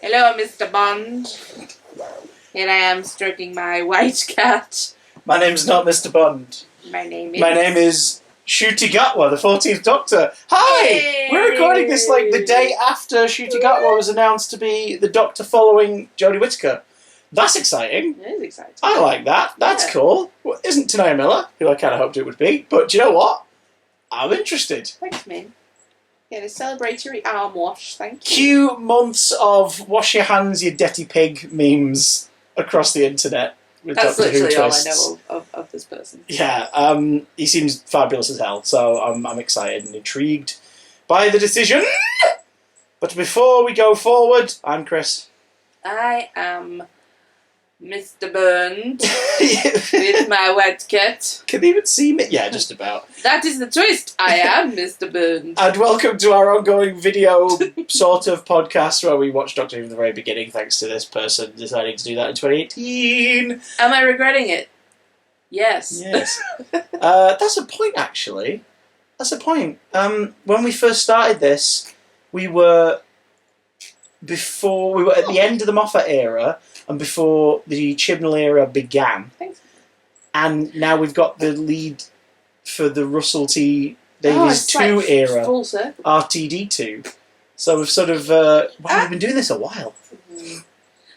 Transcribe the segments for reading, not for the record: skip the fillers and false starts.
Hello, Mr. Bond. Here I am stroking my white cat. My name's not Mr. Bond. My name is Ncuti Gatwa, the 14th Doctor. Hi! Hey! We're recording this like the day after Ncuti Gatwa was announced to be the Doctor following Jodie Whittaker. That's exciting. It is exciting. I like that. That's cool. Well, isn't Tanaya Miller, who I kind of hoped it would be, but do you know what? I'm interested. Thanks, Min. Get a celebratory arm wash, thank you. Cue months of wash your hands, you dirty pig memes across the internet. With That's Doctor Who literally all I twists. know of this person. Yeah, he seems fabulous as hell, so I'm excited and intrigued by the decision. But before we go forward, I'm Chris. I am Mr. Bond with my wet cat. Can they even see me? Yeah, just about. That is the twist. I am Mr. Bond. And welcome to our ongoing video sort of podcast where we watch Doctor Who from the very beginning, thanks to this person deciding to do that in 2018. Am I regretting it? Yes. Yes. That's a point, actually. That's a point. When we first started this, we were at the end of the Moffat era and before the Chibnall era began. Thanks. And now we've got the lead for the Russell T Davies 2 era, full circle. RTD2. So we've sort of we've been doing this a while.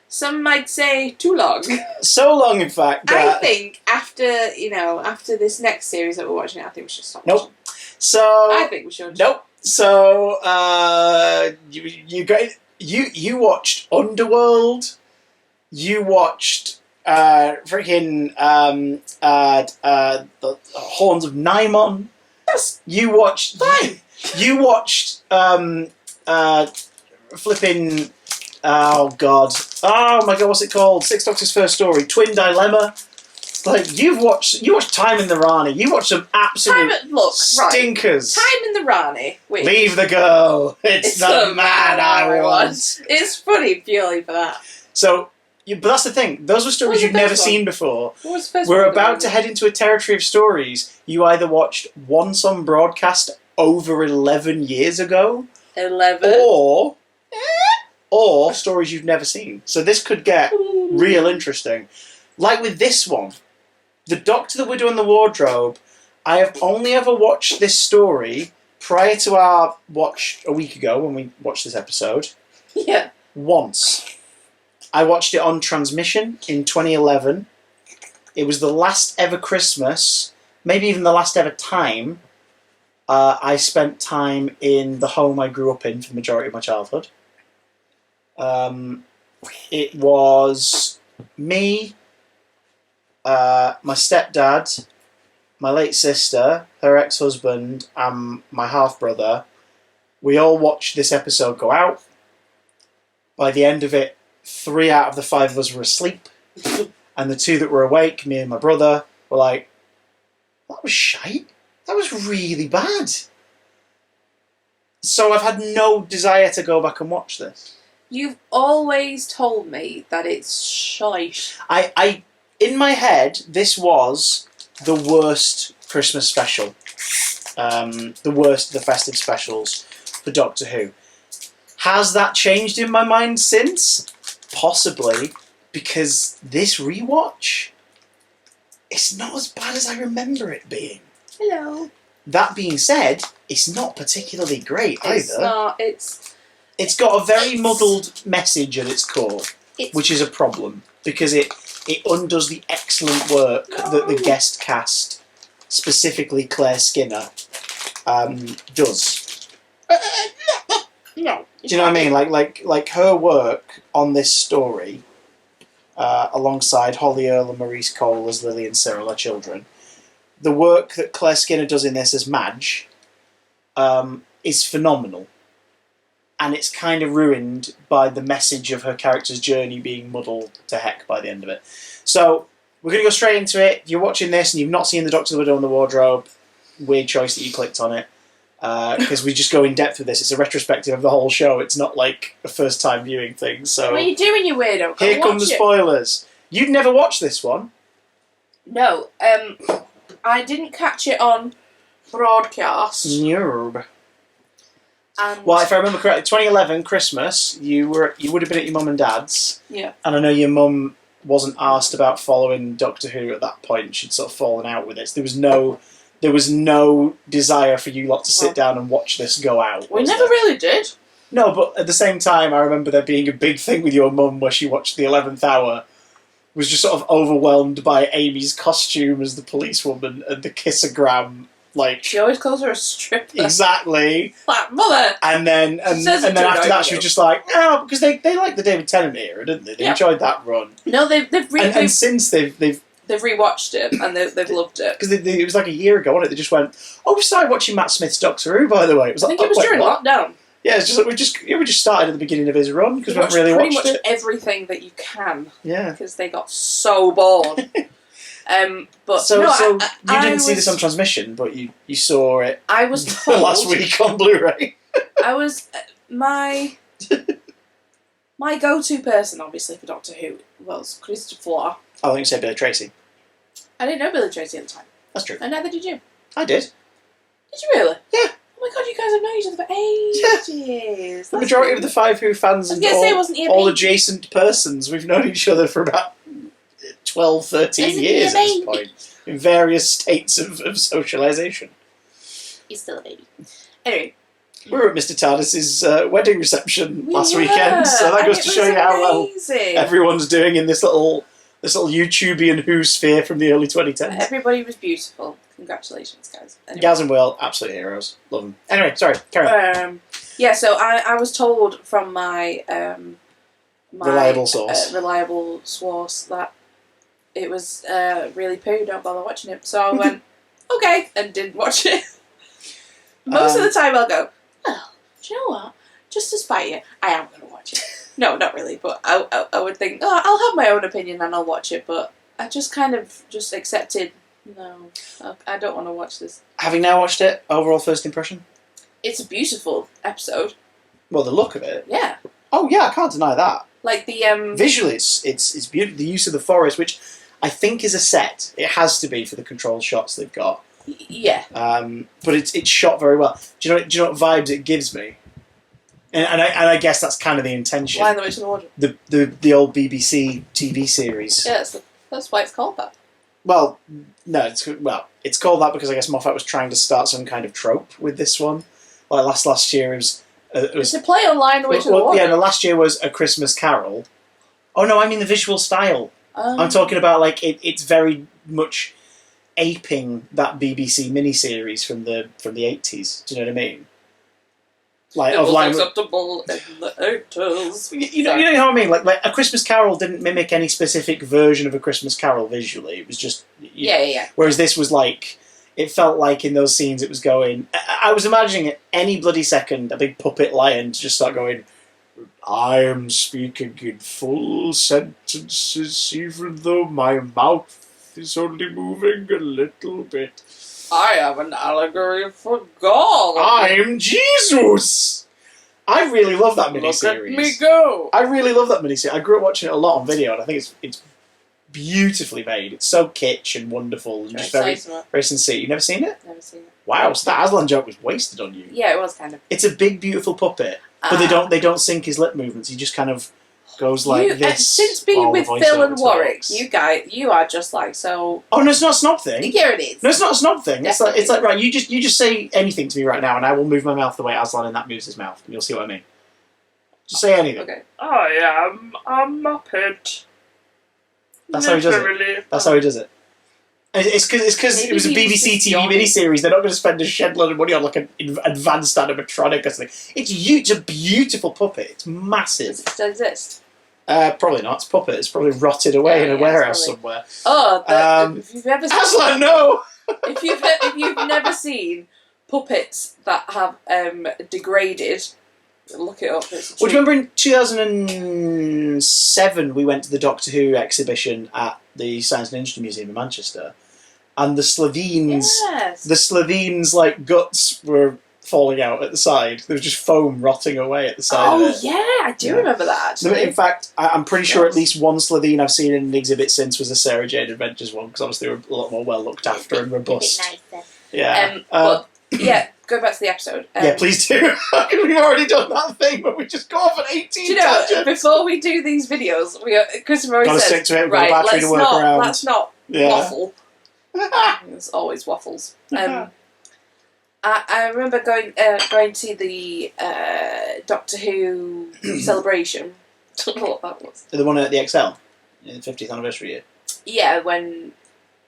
Some might say too long. So long, in fact. I think after this next series that we're watching, I think we should stop. Nope. Watching. So I think we should. Nope. So you watched Underworld. You watched freaking the Horns of Nymon. Yes. You watched. Fine. You watched flipping. Oh God. Oh my God. What's it called? Six Doctor's First Story. Twin Dilemma. Like you watched Time in the Rani. You watched some absolute stinkers. Right. Time in the Rani. Wait. Leave the girl. It's the man I want. It's funny purely for that. So, but that's the thing. Those were stories you've never seen before. What was the first We're one? about to head into a territory of stories you either watched once on broadcast over 11 years ago, 11, or stories you've never seen. So this could get real interesting. Like with this one, The Doctor that we're doing the wardrobe, I have only ever watched this story prior to our watch a week ago when we watched this episode. Yeah. Once. I watched it on transmission in 2011. It was the last ever Christmas, maybe even the last ever time, I spent time in the home I grew up in for the majority of my childhood. It was me, my stepdad, my late sister, her ex-husband, and my half-brother. We all watched this episode go out. By the end of it, 3 out of the 5 of us were asleep. And the 2 that were awake, me and my brother, were like, that was shite. That was really bad. So I've had no desire to go back and watch this. You've always told me that it's shite. I in my head, this was the worst Christmas special. The worst of the festive specials for Doctor Who. Has that changed in my mind since? Possibly, because this rewatch, it's not as bad as I remember it being. Hello. That being said, it's not particularly great either. It's not. It's got a very muddled message at its core, which is a problem, because it undoes the excellent work that the guest cast, specifically Claire Skinner, does. No. Do you know what I mean? Like her work on this story, alongside Holly Earle and Maurice Cole as Lily and Cyril, her children, the work that Claire Skinner does in this as Madge is phenomenal. And it's kind of ruined by the message of her character's journey being muddled to heck by the end of it. So, we're going to go straight into it. If you're watching this and you've not seen The Doctor that we're doing the wardrobe, weird choice that you clicked on it. Because we just go in depth with this. It's a retrospective of the whole show. It's not like a first time viewing thing. So what are you doing, you weirdo? Here come the spoilers. You'd never watched this one? No. I didn't catch it on broadcast. Nerd. And Well, if I remember correctly, 2011 Christmas, you would have been at your mum and dad's. Yeah. And I know your mum wasn't asked about following Doctor Who at that point. She'd sort of fallen out with it. There was no desire for you lot to sit down and watch this go out. We never really did. No, but at the same time, I remember there being a big thing with your mum where she watched the 11th hour, was just sort of overwhelmed by Amy's costume as the policewoman and the kissogram. Like, she always calls her a stripper. Exactly. Like, mother! And then after that, she was just like, oh, because they liked the David Tennant era, didn't they? They enjoyed that run. No, they've and since they've rewatched it and they've loved it. Because it was like a year ago, wasn't it? They just went, oh, we started watching Matt Smith's Doctor Who, by the way. It was I think it was during lockdown. Yeah, it's just like we just started at the beginning of his run because we haven't really pretty watched much it. everything that you can. Yeah. Because they got so bored. But so no, you I didn't see this on transmission, but you saw it. I was told last week on Blu-ray. I was my go-to person, obviously, for Doctor Who was Christopher Floor. I think you said Billy Tracy. I didn't know Billy Tracy at the time. That's true. And neither did you. I did. Did you really? Yeah. Oh my god, you guys have known each other for ages. Yeah. The majority of the Five Who fans and all adjacent persons, we've known each other for about 12, 13 years at this point, in various states of socialisation. He's still a baby. Anyway. We were at Mr. Tardis's wedding reception last weekend, so that goes to show you how well everyone's doing in this little YouTubian Who sphere from the early 2010s. Everybody was beautiful. Congratulations, guys. Anyway. Gaz and Will, absolute heroes. Love them. Anyway, sorry, carry on. Yeah, so I was told from my reliable source that it was really poo, don't bother watching it. So I went, okay, and didn't watch it. Most of the time I'll go, oh, do you know what? Just to spite you, I am going to watch it. No, not really, but I would think, oh, I'll have my own opinion and I'll watch it, but I just kind of just accepted, no, I don't want to watch this. Having now watched it, overall first impression? It's a beautiful episode. Well, the look of it. Yeah. Oh yeah, I can't deny that. Like the visually, it's beautiful. The use of the forest, which I think is a set. It has to be for the control shots they've got. Yeah. But it's shot very well. Do you know what vibes it gives me? And I guess that's kind of the intention. Lion, the Witch and the Wardrobe. The old BBC TV series. Yeah, that's why it's called that. Well, no, it's called that because I guess Moffat was trying to start some kind of trope with this one. Like last year it was it's a play on Lion, the Witch and the Wardrobe. Yeah, the last year was A Christmas Carol. Oh no, I mean the visual style. I'm talking about like it's very much aping that BBC miniseries from the 80s. Do you know what I mean? Like it of was line acceptable in the 80s. You know how I mean? Like A Christmas Carol didn't mimic any specific version of A Christmas Carol visually. It was just yeah. Whereas this was like, it felt like in those scenes it was going. I was imagining at any bloody second a big puppet lion to just start going, I am speaking in full sentences, even though my mouth is only moving a little bit. I have an allegory for God. I'm Jesus! I really love that miniseries. Look at me go! I really love that miniseries. I grew up watching it a lot on video, and I think it's beautifully made. It's so kitsch and wonderful, and just very sincere. You've never seen it? Never seen it. Wow, so that Aslan joke was wasted on you. Yeah, it was kind of. It's a big, beautiful puppet, but they don't sync his lip movements. He just kind of goes like this. Since being with Phil and Warwick, you are just like so. Oh no, it's not a snob thing. Yeah, it is. No, it's not a snob thing. Definitely. It's like right. You just say anything to me right now, and I will move my mouth the way Aslan and that moves his mouth, and you'll see what I mean. Just say anything. Okay. I am a Muppet. That's how he does it. That's how he does it. It's because it was a BBC TV miniseries. They're not going to spend a shed load of money on like an advanced animatronic or something. It's huge. It's a beautiful puppet. It's massive. Does it still exist? Probably not. It's a puppet. It's probably rotted away in a warehouse somewhere. Oh, if you've ever seen, Aslan, no! if you've never seen puppets that have degraded, look it up. Well, do you remember in 2007 we went to the Doctor Who exhibition at the Science and Industry Museum in Manchester, and the Slovenes like guts were falling out at the side. There was just foam rotting away at the side. Oh yeah, I do remember that. Actually. In fact, I'm pretty sure at least one Slovene I've seen in an exhibit since was the Sarah Jane Adventures one, because obviously they were a lot more well looked after and robust. A bit nicer. Yeah. But yeah, go back to the episode. Yeah, please do. We've already done that thing, but we just go off at 18 do you know, before we do these videos, Christopher always Gotta says, stick to it, we've got right, a battery to work around. let's not waffle. There's always waffles. I remember going to the Doctor Who celebration. Don't know what that was. The one at the XL, in the 50th anniversary year. Yeah, when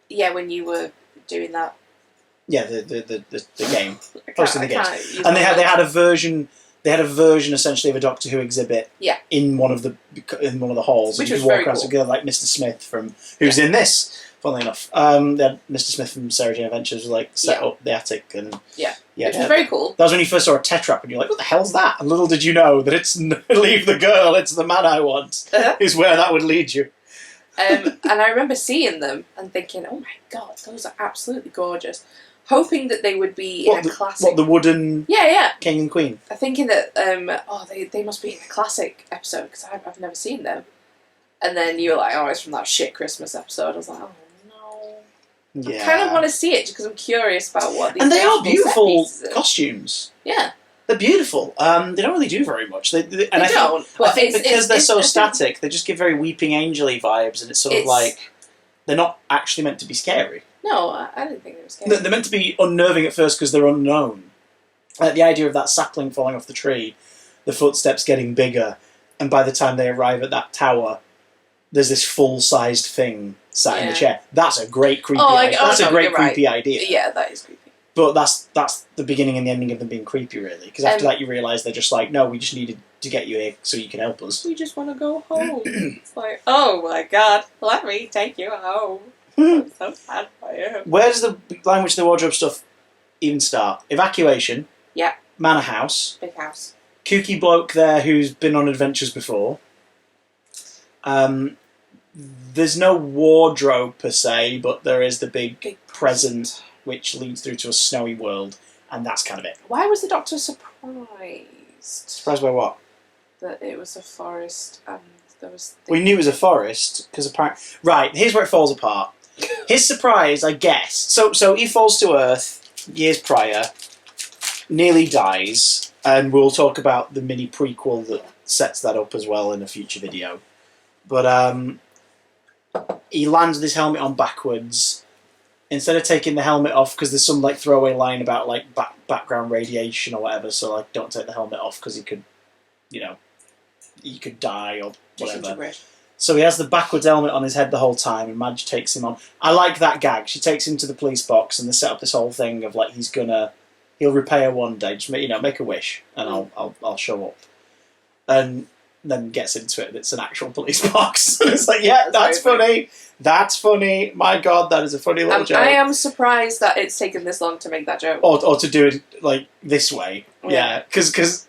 you were doing that. Yeah, the game, posting the games, and they had a version. They had a version essentially of a Doctor Who exhibit. Yeah. In one of the halls, which and was you walk very across cool. together, like Mr. Smith from who's in this. Funnily enough, they had Mr. Smith from Sarah Jane Adventures like set up the attic and which was very cool. That was when you first saw a Tetrap and you're like, what the hell's that? And little did you know that it's leave the girl, it's the man I want. Is where that would lead you. And I remember seeing them and thinking, oh my god, those are absolutely gorgeous. Hoping that they would be in a classic. What, the wooden King and Queen? I'm thinking that they must be in a classic episode because I've never seen them. And then you were like, oh, it's from that shit Christmas episode. I was like, oh no. Yeah. I kind of want to see it just because I'm curious about what these. And they are beautiful set costumes. Yeah. They're beautiful. They don't really do very much. I think because they're so static, they just give very Weeping Angel-y vibes, and it's sort of like they're not actually meant to be scary. No, I didn't think they were scary. They're meant to be unnerving at first because they're unknown. Like the idea of that sapling falling off the tree, the footsteps getting bigger, and by the time they arrive at that tower, there's this full-sized thing sat in the chair. That's a great creepy idea. That's a great creepy idea. Yeah, that is creepy. But that's the beginning and the ending of them being creepy, really. Because after that, you realise they're just like, no, we just needed to get you here so you can help us. We just want to go home. It's like, oh my god, let me take you home. I'm so sad for you. Where does the language of the wardrobe stuff even start? Evacuation. Yeah. Manor house. Big house. Kooky bloke there who's been on adventures before. There's no wardrobe per se, but there is the big present which leads through to a snowy world, and that's kind of it. Why was the Doctor surprised? Surprised by what? That it was a forest and there was... We knew it was a forest, because apparently... Right, here's where it falls apart. His surprise, I guess... So he falls to Earth years prior, nearly dies, and we'll talk about the mini prequel that sets that up as well in a future video. But he lands with his helmet on backwards. Instead of taking the helmet off, because there's some like throwaway line about like background radiation or whatever, so like don't take the helmet off because he could, he could die or whatever. So he has the backwards helmet on his head the whole time, and Madge takes him on. I like that gag. She takes him to the police box, and they set up this whole thing of like he'll repay her one day. Just make a wish, and I'll show up. And then gets into it. It's an actual police box. It's like, yeah, that's funny. That's funny. My God, that is a funny little joke. I am surprised that it's taken this long to make that joke. Or to do it like this way. Yeah, because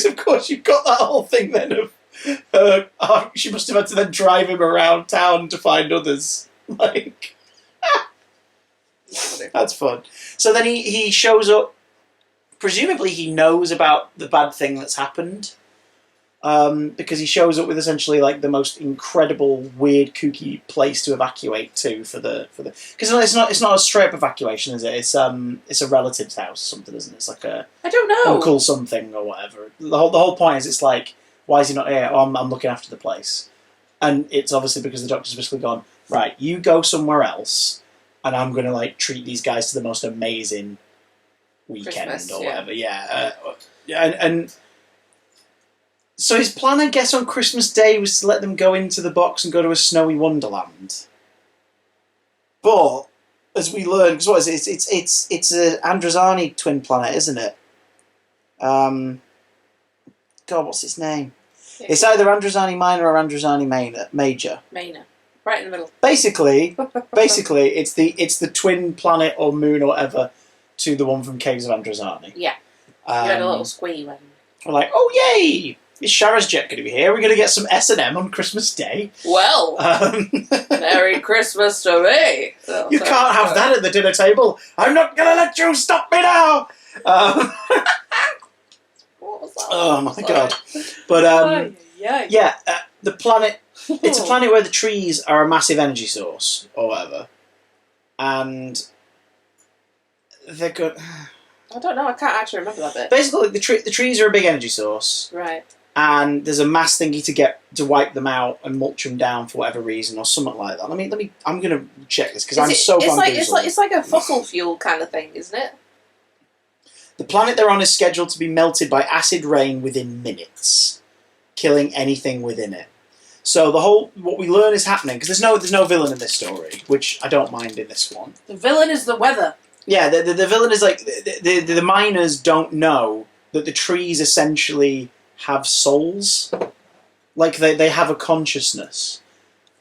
of course you've got that whole thing then of she must have had to then drive him around town to find others. Like, that's fun. So then he shows up. Presumably he knows about the bad thing that's happened. Because he shows up with essentially like the most incredible, weird, kooky place to evacuate to for the because it's not a straight up evacuation, is it? It's a relative's house or something, isn't it? It's like a I don't know uncle something or whatever. The whole point is it's like, why is he not here? Oh, I'm looking after the place, and it's obviously because the Doctor's basically gone, right, you go somewhere else, and I'm going to like treat these guys to the most amazing weekend Christmas, or whatever. And so his plan, I guess, on Christmas Day was to let them go into the box and go to a snowy wonderland. But as we learn, because what is it? It's a Androzani twin planet, isn't it? God, what's its name? Yeah. It's either Androzani Minor or Androzani Major. Minor, right in the middle. Basically, it's the twin planet or moon or whatever to the one from Caves of Androzani. Yeah, you had a little squeam. And... We're like, oh yay! Is Shara's jet going to be here? We're going to get some S&M on Christmas Day. Well, Merry Christmas to me. Oh, you can't have that at the dinner table. I'm not going to let you stop me now. What was that? Oh my God! But the planet. It's a planet where the trees are a massive energy source or whatever, and they're good. I don't know. I can't actually remember that bit. Basically, the trees are a big energy source. Right. And there's a mass thingy to wipe them out and mulch them down for whatever reason or something like that. Let me. I'm gonna check this because I'm so bamboozled. It's like a fossil fuel kind of thing, isn't it? The planet they're on is scheduled to be melted by acid rain within minutes, killing anything within it. So what we learn is happening because there's no villain in this story, which I don't mind in this one. The villain is the weather. Yeah, the villain is like the miners don't know that the trees essentially have souls, like they have a consciousness,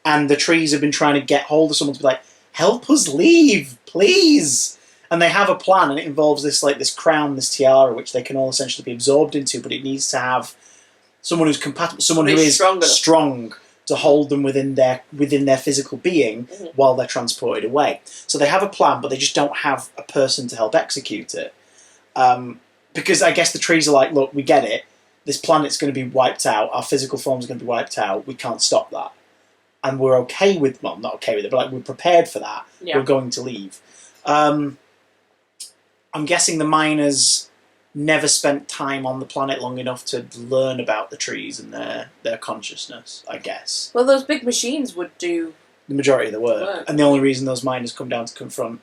and the trees have been trying to get hold of someone to be like, help us leave, please. And they have a plan, and it involves this crown, this tiara, which they can all essentially be absorbed into, but it needs to have someone who's compatible, someone who is strong to hold them within their physical being while they're transported away. So they have a plan, but they just don't have a person to help execute it. Because I guess the trees are like, look, we get it. This planet's going to be wiped out. Our physical form's going to be wiped out. We can't stop that. And we're okay with, well, not okay with it, but like we're prepared for that. Yeah. We're going to leave. I'm guessing the miners never spent time on the planet long enough to learn about the trees and their consciousness, I guess. Well, those big machines would do the majority of the work. And the only reason those miners come down to confront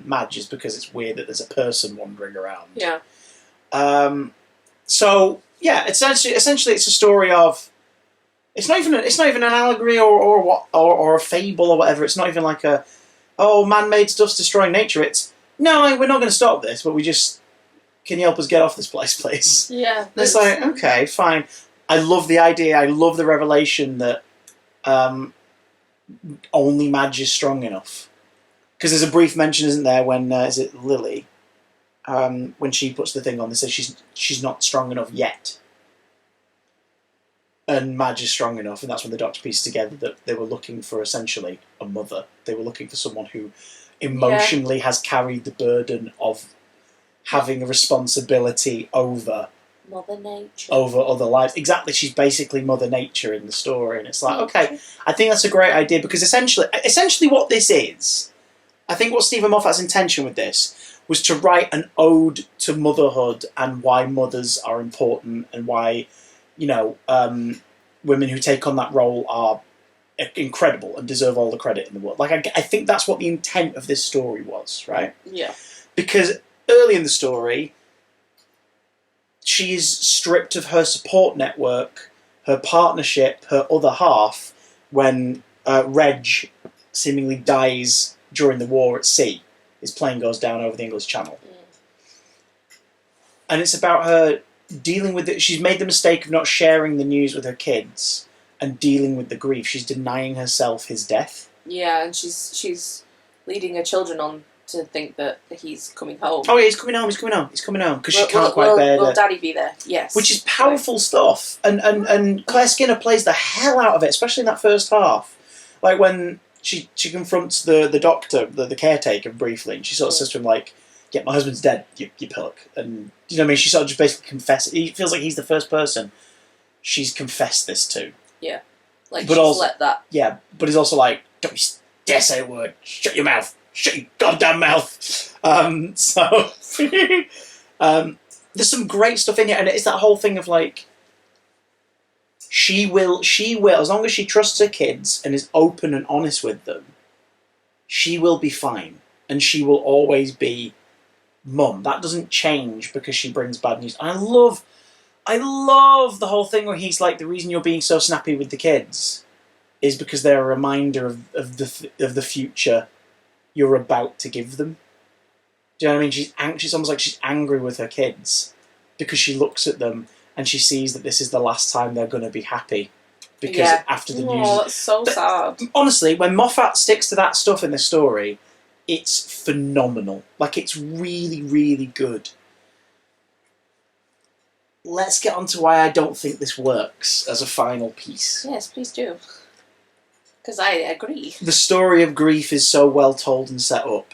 Madge is because it's weird that there's a person wandering around. Yeah. So yeah, essentially, it's a story of. It's not even an allegory or a fable or whatever. It's not even like man-made stuff's destroying nature. It's no, we're not going to stop this, but can you help us get off this place, please? Yeah. It's like, okay, fine. I love the idea. I love the revelation that only Madge is strong enough. Because there's a brief mention, isn't there, when is it Lily? When she puts the thing on, they say she's not strong enough yet. And Madge is strong enough, and that's when the Doctor pieces together that they were looking for essentially a mother. They were looking for someone who emotionally has carried the burden of having a responsibility over Mother Nature, over other lives. Exactly, she's basically Mother Nature in the story, and it's like, okay, I think that's a great idea because essentially what this is, I think what Stephen Moffat's intention with this was to write an ode to motherhood and why mothers are important and why, women who take on that role are incredible and deserve all the credit in the world. Like, I think that's what the intent of this story was, right? Yeah. Because early in the story, she is stripped of her support network, her partnership, her other half, when Reg seemingly dies during the war at sea. His plane goes down over the English Channel. And it's about her dealing with it. She's made the mistake of not sharing the news with her kids and dealing with the grief. She's denying herself his death. Yeah, and she's leading her children on to think that he's coming home. Oh yeah, he's coming home, because she can't quite bear will Daddy be there? Yes. Which is powerful stuff. And Claire Skinner plays the hell out of it, especially in that first half. Like when she confronts the doctor, the caretaker briefly, and she sort of says to him like, yeah, my husband's dead, you pillock. And you know what I mean? She sort of just basically confesses. He feels like he's the first person she's confessed this to. Yeah. Like, but she's also, let that. Yeah, but he's also like, don't you dare say a word. Shut your mouth. Shut your goddamn mouth. There's some great stuff in here, and it's that whole thing of like, she will, as long as she trusts her kids and is open and honest with them, she will be fine. And she will always be mum. That doesn't change because she brings bad news. And I love the whole thing where he's like, the reason you're being so snappy with the kids is because they're a reminder of the future you're about to give them. Do you know what I mean? She's anxious, almost like she's angry with her kids because she looks at them and she sees that this is the last time they're going to be happy. Because after the news... Oh, that's so sad. Honestly, when Moffat sticks to that stuff in the story, it's phenomenal. Like, it's really, really good. Let's get on to why I don't think this works as a final piece. Yes, please do. Because I agree. The story of grief is so well told and set up.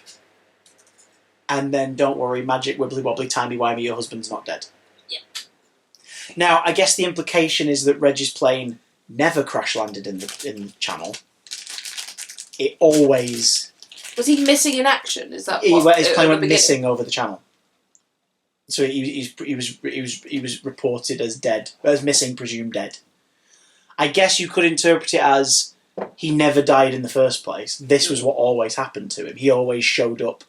And then, don't worry, magic, wibbly wobbly, timey-wimey, your husband's not dead. Yeah. Now, I guess the implication is that Reg's plane never crash-landed in the channel. It always... Was he missing in action? Is that his plane went missing over the channel. So he was reported as dead, as missing, presumed dead. I guess you could interpret it as he never died in the first place. This was what always happened to him. He always showed up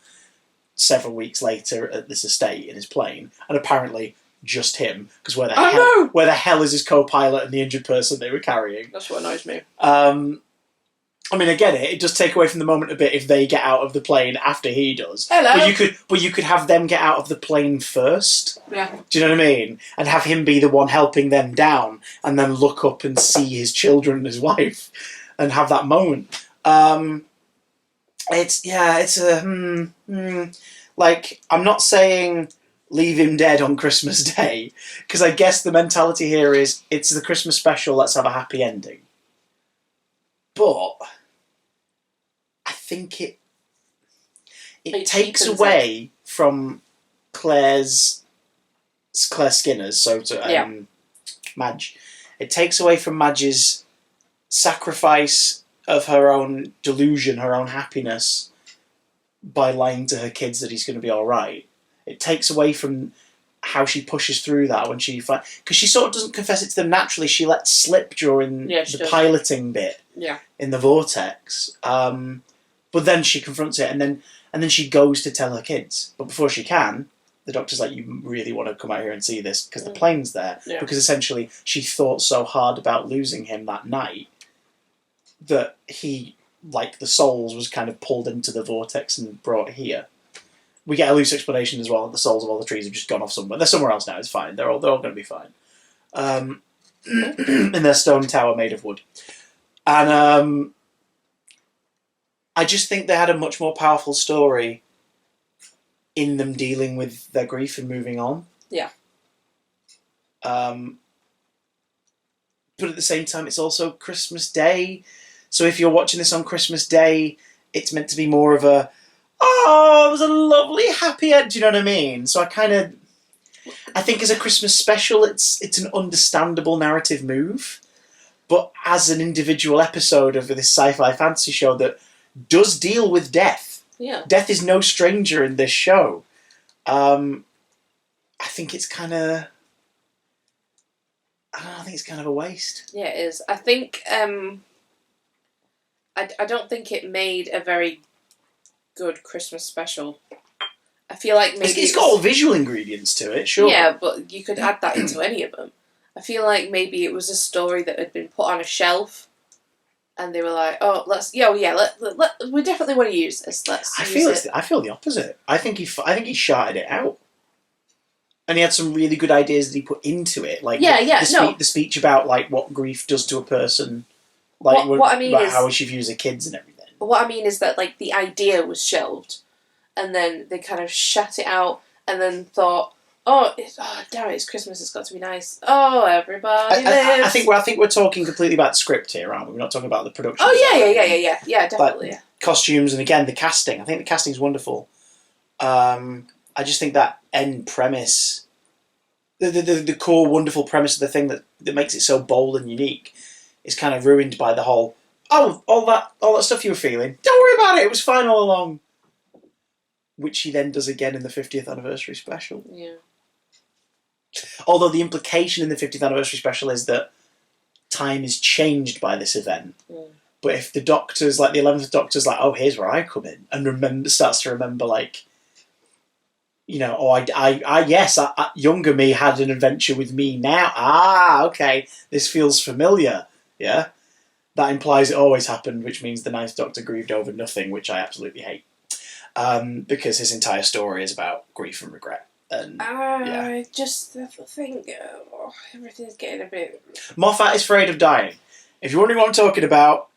several weeks later at this estate in his plane, and apparently just him, because where the hell is his co-pilot and the injured person they were carrying? That's what annoys me. I mean, I get it. It does take away from the moment a bit if they get out of the plane after he does. Hello. But you could have them get out of the plane first. Yeah. Do you know what I mean? And have him be the one helping them down, and then look up and see his children and his wife, and have that moment. Like, I'm not saying leave him dead on Christmas Day, because I guess the mentality here is it's the Christmas special. Let's have a happy ending. But I think it takes away from Claire Skinner's, so to Madge. It takes away from Madge's sacrifice of her own delusion, her own happiness, by lying to her kids that he's going to be all right. It takes away from how she pushes through that when she... Because she sort of doesn't confess it to them naturally. She lets slip during the piloting bit in the vortex. But then she confronts it, and then she goes to tell her kids. But before she can, the doctor's like, you really want to come out here and see this because the plane's there. Yeah. Because essentially she thought so hard about losing him that night that he, like the souls, was kind of pulled into the vortex and brought here. We get a loose explanation as well that the souls of all the trees have just gone off somewhere. They're somewhere else now. It's fine. They're all going to be fine. In their stone tower made of wood. And I just think they had a much more powerful story in them dealing with their grief and moving on. Yeah. But at the same time, it's also Christmas Day. So if you're watching this on Christmas Day, it's meant to be more of a, oh, it was a lovely, happy end. Do you know what I mean? So I think as a Christmas special, it's an understandable narrative move. But as an individual episode of this sci-fi fantasy show that does deal with death, death is no stranger in this show. I think it's kind of... I think it's kind of a waste. Yeah, it is. I think... I don't think it made a very good Christmas special. I feel like maybe... It's got all visual ingredients to it, sure. Yeah, but you could add that into any of them. I feel like maybe it was a story that had been put on a shelf, and they were like, "Oh, we definitely want to use this. I feel the opposite. I think he shouted it out, and he had some really good ideas that he put into it. Like the speech about like what grief does to a person. Like what I mean is how she views her kids and everything. What I mean is that like the idea was shelved, and then they kind of shut it out, and then thought, oh damn it, it's Christmas, it's got to be nice. Oh, everybody lives. I think we're talking completely about the script here, aren't we? We're not talking about the production. Oh, yeah, definitely. Like, costumes, and again, the casting. I think the casting's wonderful. I just think that end premise, the core wonderful premise of the thing that makes it so bold and unique, is kind of ruined by the whole, all that stuff you were feeling. Don't worry about it, it was fine all along. Which he then does again in the 50th anniversary special. Yeah. Although the implication in the 50th anniversary special is that time is changed by this event. Mm. But if the Doctor's, like the 11th Doctor's like, oh, here's where I come in, and starts to remember, like, you know, younger me had an adventure with me now. Ah, okay, this feels familiar. Yeah? That implies it always happened, which means the 9th Doctor grieved over nothing, which I absolutely hate. Because his entire story is about grief and regret. And, I just think everything's getting a bit... Moffat is afraid of dying. If you're wondering what I'm talking about,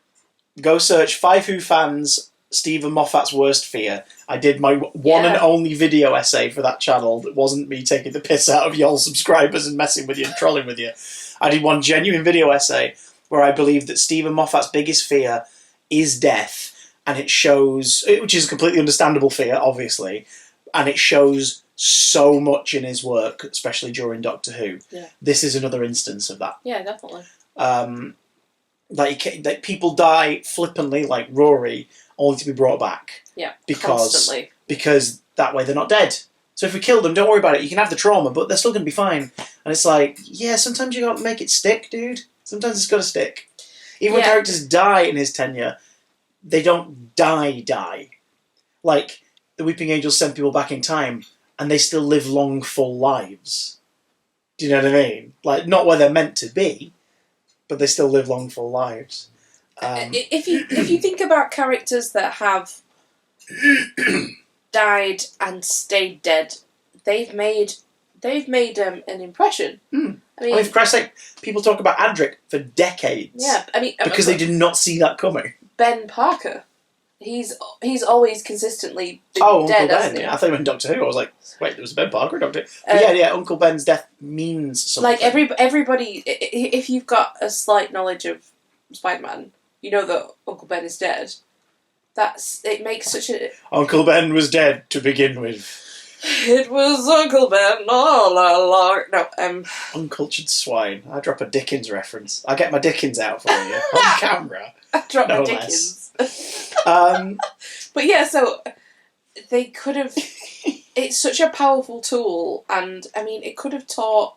go search 5 Who fans, Stephen Moffat's worst fear. I did my one and only video essay for that channel that wasn't me taking the piss out of y'all subscribers and messing with you and trolling with you. I did one genuine video essay where I believe that Stephen Moffat's biggest fear is death, and it shows, which is a completely understandable fear, obviously, and it shows so much in his work, especially during Doctor Who. Yeah. This is another instance of that. Yeah, definitely. Like people die flippantly, like Rory, only to be brought back. Yeah, constantly. Because that way they're not dead. So if we kill them, don't worry about it. You can have the trauma, but they're still going to be fine. And it's like, yeah, sometimes you got to make it stick, dude. Sometimes it's got to stick. Even when characters die in his tenure, they don't die. Like, the Weeping Angels send people back in time, and they still live long, full lives. Do you know what I mean? Like, not where they're meant to be, but they still live long, full lives. If you think about characters that have died and stayed dead, they've made an impression. I mean, for Christ's sake, people talk about Adric for decades. Yeah, I mean, because they did not see that coming. Ben Parker, he's always consistently been Uncle dead. Ben. Yeah, I thought you meant Doctor Who. I was like, wait, there was a Ben Parker Doctor. But yeah, Uncle Ben's death means something. Like everybody, if you've got a slight knowledge of Spider-Man, you know that Uncle Ben is dead. It makes such a... Uncle Ben was dead to begin with. It was Uncle Ben all along. No, Uncultured swine. I drop a Dickens reference. I get my Dickens out for you on camera. I drop my Dickens. But yeah, so they could have... It's such a powerful tool, and I mean, it could have taught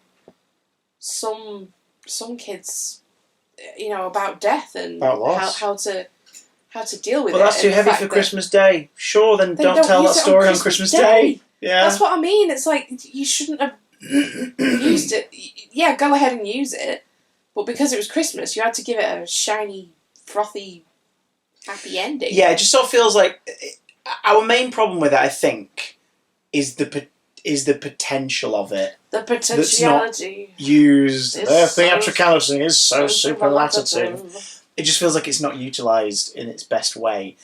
some kids, about death and about loss. how to deal with it. Well, that's too heavy for Christmas Day. Sure, then don't tell that story on Christmas Day. Yeah. That's what I mean. It's like, you shouldn't have used it. Yeah, go ahead and use it. But because it was Christmas, you had to give it a shiny, frothy, happy ending. Yeah, it just sort of feels like... Our main problem with it, I think, is the potential of it. The potentiality. That's not used. The theatricality is so superlative. It just feels like it's not utilised in its best way,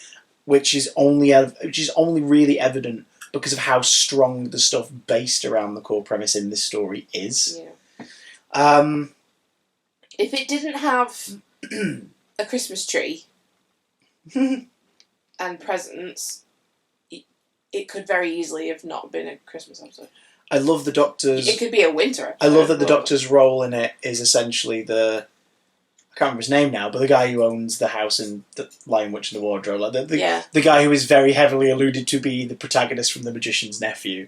which is only really evident because of how strong the stuff based around the core premise in this story is. Yeah. If it didn't have a Christmas tree and presents, it could very easily have not been a Christmas episode. I love the Doctor's... It could be a winter episode. I love that the Doctor's role in it is essentially the... I can't remember his name now, but the guy who owns the house in the Lion Witch and the Wardrobe, like the guy who is very heavily alluded to be the protagonist from The Magician's Nephew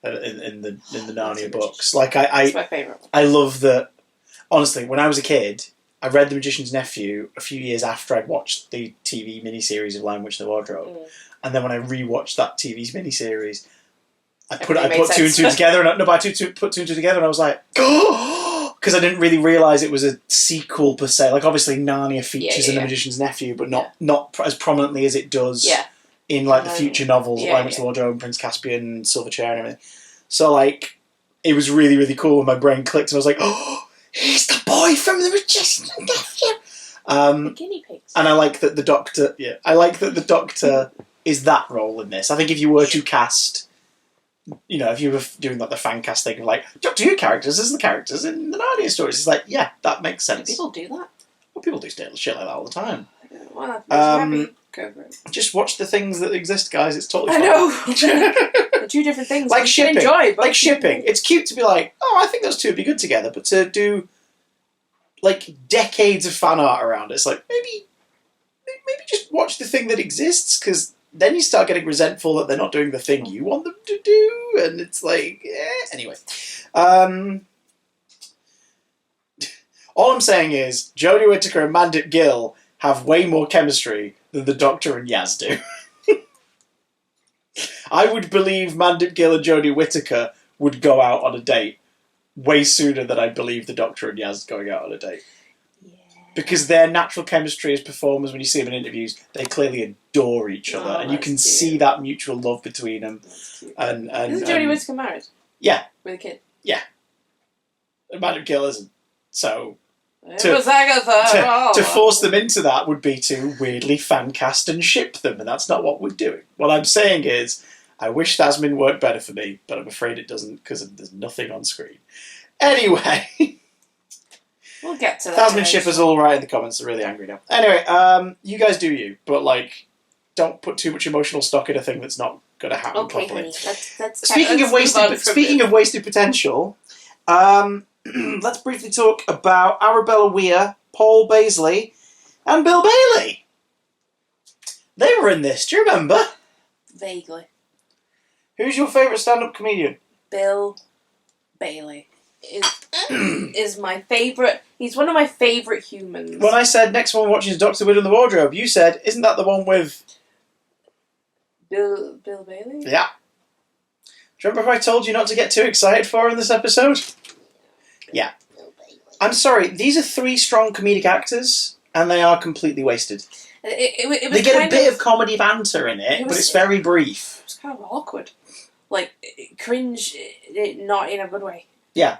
in the Narnia books. Like That's my favourite one. I love that. Honestly, when I was a kid, I read The Magician's Nephew a few years after I'd watched the TV miniseries of Lion Witch and the Wardrobe, and then when I rewatched that TV miniseries, I put two and two together, and I put two and two together, and I was like, because I didn't really realise it was a sequel per se. Like, obviously Narnia features in The Magician's Nephew, but not as prominently as it does in like the future novels, Lion Witch and the Wardrobe, and Prince Caspian, Silverchair, and everything. So like, it was really, really cool when my brain clicked, and I was like, oh, he's the boy from The Magician's Nephew. The guinea pigs. And I like that the Doctor. Yeah, I like that the Doctor is that role in this. I think if you were to cast, if you were doing like the fan cast thing of like Doctor Who characters as the characters in the Narnia stories, it's like, yeah, that makes sense. Do people do that? Well, people do shit like that all the time. Well, happy. Go for it. Just watch the things that exist, guys. It's totally fine. I know. They're two different things. Like shipping. Enjoy, like shipping. It's cute to be like, oh, I think those two would be good together, but to do like decades of fan art around it, it's like maybe just watch the thing that exists, because then you start getting resentful that they're not doing the thing you want them to do, and it's like, anyway. All I'm saying is, Jodie Whittaker and Mandip Gill have way more chemistry than the Doctor and Yaz do. I would believe Mandip Gill and Jodie Whittaker would go out on a date way sooner than I believe the Doctor and Yaz going out on a date. Yeah. Because their natural chemistry as performers, when you see them in interviews, they clearly adore each other, and you can see that mutual love between them. And isn't Jodie Whittaker married? Yeah. With a kid? Yeah. And Mandip Gill isn't. So... To force them into that would be to weirdly fan cast and ship them, and that's not what we're doing. What I'm saying is, I wish Thasmin worked better for me, but I'm afraid it doesn't, because there's nothing on screen. Anyway, we'll get to that. Thasmin shippers all right in the comments are really angry now. Anyway, you guys do you, but like, don't put too much emotional stock in a thing that's not going to happen properly. Let's speaking of wasted potential, let's briefly talk about Arabella Weir, Paul Baisley, and Bill Bailey. They were in this, do you remember? Vaguely. Who's your favourite stand-up comedian? Bill Bailey is my favourite. He's one of my favourite humans. When I said next one watching is Dr. Wood in the Wardrobe, you said, isn't that the one with... Bill Bailey? Yeah. Do you remember if I told you not to get too excited for her in this episode? Yeah. I'm sorry, these are 3 strong comedic actors, and they are completely wasted. It was they get a bit of comedy banter in it, but it's very brief. It was kind of awkward. Like, cringe, not in a good way. Yeah.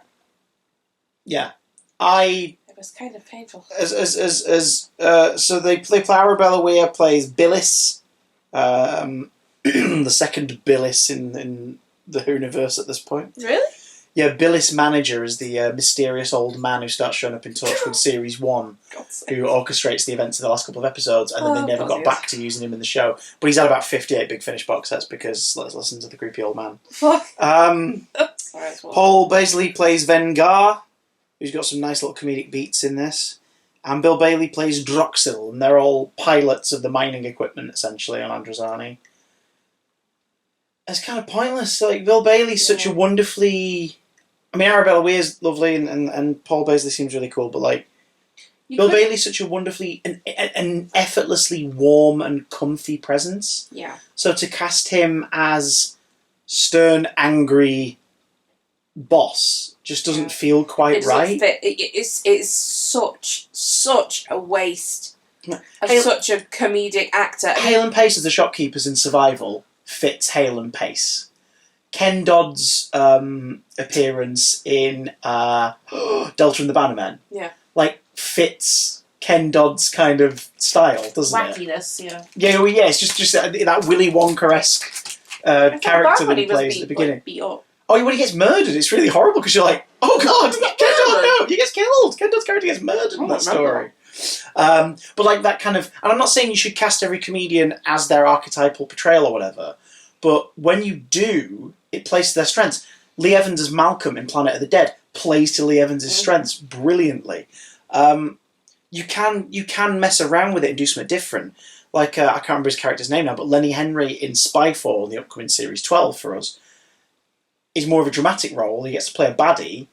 Yeah. It was kind of painful. So they play Arabella Weir plays Billis, the second Billis in the Whoniverse at this point. Really? Yeah, Billis Manager is the mysterious old man who starts showing up in Torchwood Series 1, who orchestrates the events of the last couple of episodes, and then they never got back to using him in the show. But he's had about 58 Big Finish box sets because let's listen to the creepy old man. Paul Beasley plays Vengar, who's got some nice little comedic beats in this. And Bill Bailey plays Droxil, and they're all pilots of the mining equipment, essentially, on Androzani. It's kind of pointless. Like, Bill Bailey's such a wonderfully... I mean, Arabella Weir's lovely, and Paul Beasley seems really cool, but, like, Bill Bailey's such a wonderfully and effortlessly warm and comfy presence. Yeah. So to cast him as stern, angry boss just doesn't feel quite right. Fit. It's such a waste of such a comedic actor. Hale and Pace as the shopkeepers in Survival fits Hale and Pace. Ken Dodd's appearance in Delta and the Bannermen, like, fits Ken Dodd's kind of style, doesn't it? Wackiness, yeah. Yeah, well, yeah. It's just that Willy Wonka-esque character that he plays at the beginning. Like, beat up. Oh, when he gets murdered, it's really horrible because you're like, oh god, Ken Dodd, no, he gets killed. Ken Dodd's character gets murdered in that story. But like that kind of, and I'm not saying you should cast every comedian as their archetypal portrayal or whatever, but when you do, it plays to their strengths. Lee Evans as Malcolm in Planet of the Dead plays to Lee Evans' strengths brilliantly. You can mess around with it and do something different. Like, I can't remember his character's name now, but Lenny Henry in Spyfall in the upcoming Series 12 for us is more of a dramatic role. He gets to play a baddie,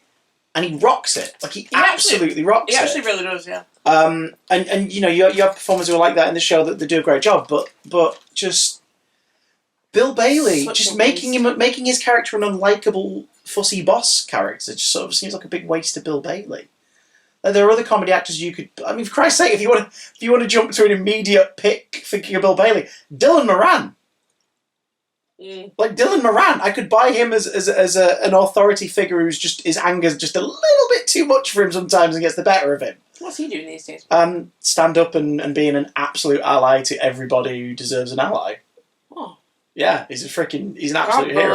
and he rocks it. Like, he absolutely rocks it. He actually really does, yeah. And you know, you have performers who are like that in the show that they do a great job, but just Bill Bailey, just making his character an unlikable, fussy boss character just sort of seems like a big waste of Bill Bailey. There are other comedy actors you could... I mean, for Christ's sake, if you want to jump to an immediate pick thinking of Bill Bailey, Dylan Moran. Like, Dylan Moran, I could buy him as an authority figure his anger's just a little bit too much for him sometimes and gets the better of him. What's he doing these days? Stand up and being an absolute ally to everybody who deserves an ally. Oh. Yeah, he's an absolute hero.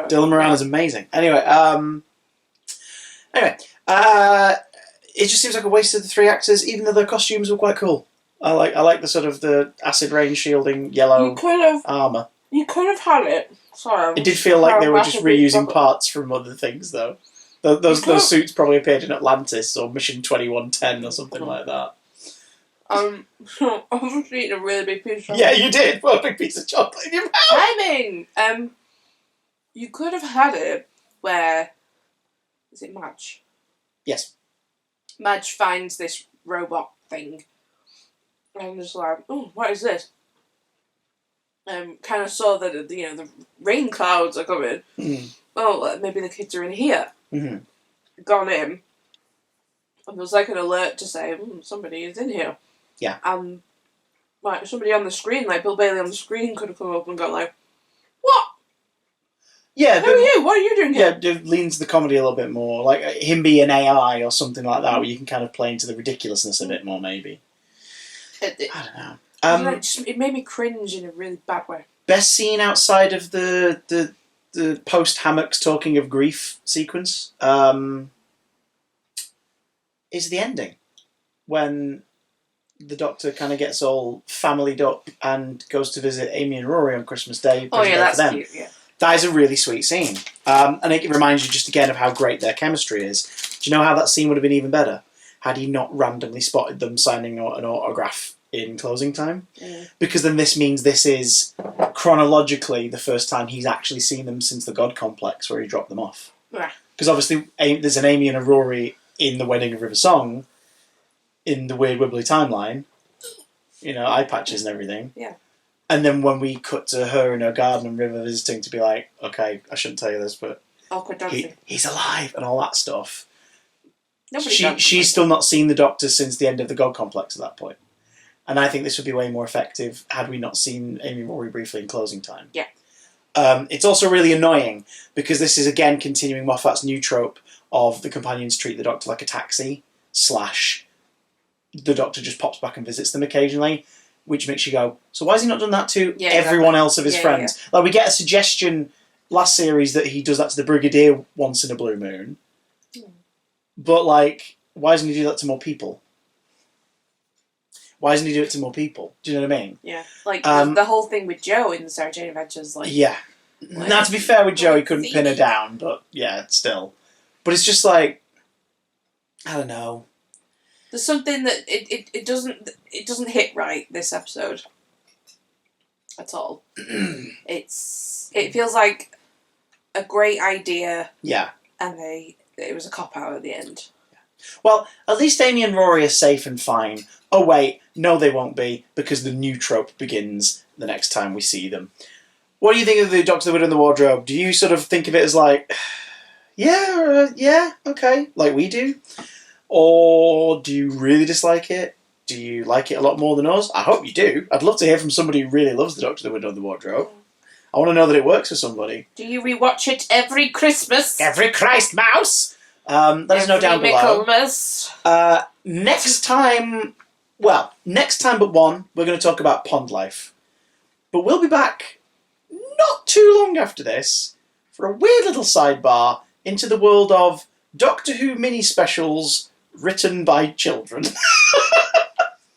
Dylan Moran is amazing. Anyway, it just seems like a waste of the 3 actors, even though their costumes were quite cool. I like the sort of the acid rain shielding yellow armour. You could have had it. Sorry. It did feel like they were just reusing parts from other things, though. Those suits probably appeared in Atlantis or Mission 2110 or something like that. I was eating a really big piece of chocolate. Yeah, you did. Put a big piece of chocolate in your mouth. Timing! You could have had it where... Is it Madge? Yes. Madge finds this robot thing. And just like, oh, what is this? Kind of saw that, the rain clouds are coming. Oh, maybe the kids are in here. Gone in. And there's like an alert to say, somebody is in here. Yeah. And like somebody on the screen, like Bill Bailey on the screen, could have come up and gone like, what? Yeah. Who are you? What are you doing here? Yeah, it leans the comedy a little bit more. Like him being AI or something like that, where you can kind of play into the ridiculousness a bit more, maybe. I don't know. It made me cringe in a really bad way. Best scene outside of the post hammocks talking of grief sequence is the ending, when the Doctor kind of gets all familied up and goes to visit Amy and Rory on Christmas Day. Oh yeah, that's cute. Yeah. That is a really sweet scene, and it reminds you just again of how great their chemistry is. Do you know how that scene would have been even better had he not randomly spotted them signing an autograph in closing time. Mm. Because then this means this is chronologically the first time he's actually seen them since the God Complex where he dropped them off. Yeah. Because obviously there's an Amy and a Rory in the Wedding of River Song in the weird wibbly timeline. You know, eye patches and everything. Yeah. And then when we cut to her in her garden and River visiting to be like, okay, I shouldn't tell you this, but he's alive and all that stuff. She's still not seen the Doctor since the end of the God Complex at that point. And I think this would be way more effective had we not seen Amy and Rory briefly in closing time. Yeah. It's also really annoying because this is again continuing Moffat's new trope of the companions treat the Doctor like a taxi / the Doctor just pops back and visits them occasionally, which makes you go, so why has he not done that to everyone else of his friends? Yeah. Like, we get a suggestion last series that he does that to the Brigadier once in a blue moon. But, like, why doesn't he do that to more people? Why doesn't he do it to more people? Do you know what I mean? Yeah. Like, the whole thing with Jo in the Sarah Jane Adventures, like... Yeah. Now, to be fair with Jo, he couldn't pin her down, but, yeah, still. But it's just like... I don't know. There's something that it doesn't hit right this episode at all. It feels like a great idea. Yeah. And it was a cop out at the end. Well, at least Amy and Rory are safe and fine. Oh wait, no, they won't be because the new trope begins the next time we see them. What do you think of the Doctor, the Widow, and the Wardrobe? Do you sort of think of it as like, yeah, okay, like we do? Or do you really dislike it? Do you like it a lot more than us? I hope you do. I'd love to hear from somebody who really loves the Doctor, the Widow, and the Wardrobe. I want to know that it works for somebody. Do you rewatch it every Christmas? Every Christ mouse! Let us know down below. Michaelmas. Next time but one, we're going to talk about pond life. But we'll be back not too long after this for a weird little sidebar into the world of Doctor Who mini specials written by children.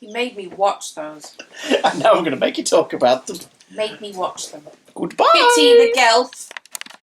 You made me watch those. And now I'm going to make you talk about them. Made me watch them. Goodbye! Kitty the Gelf.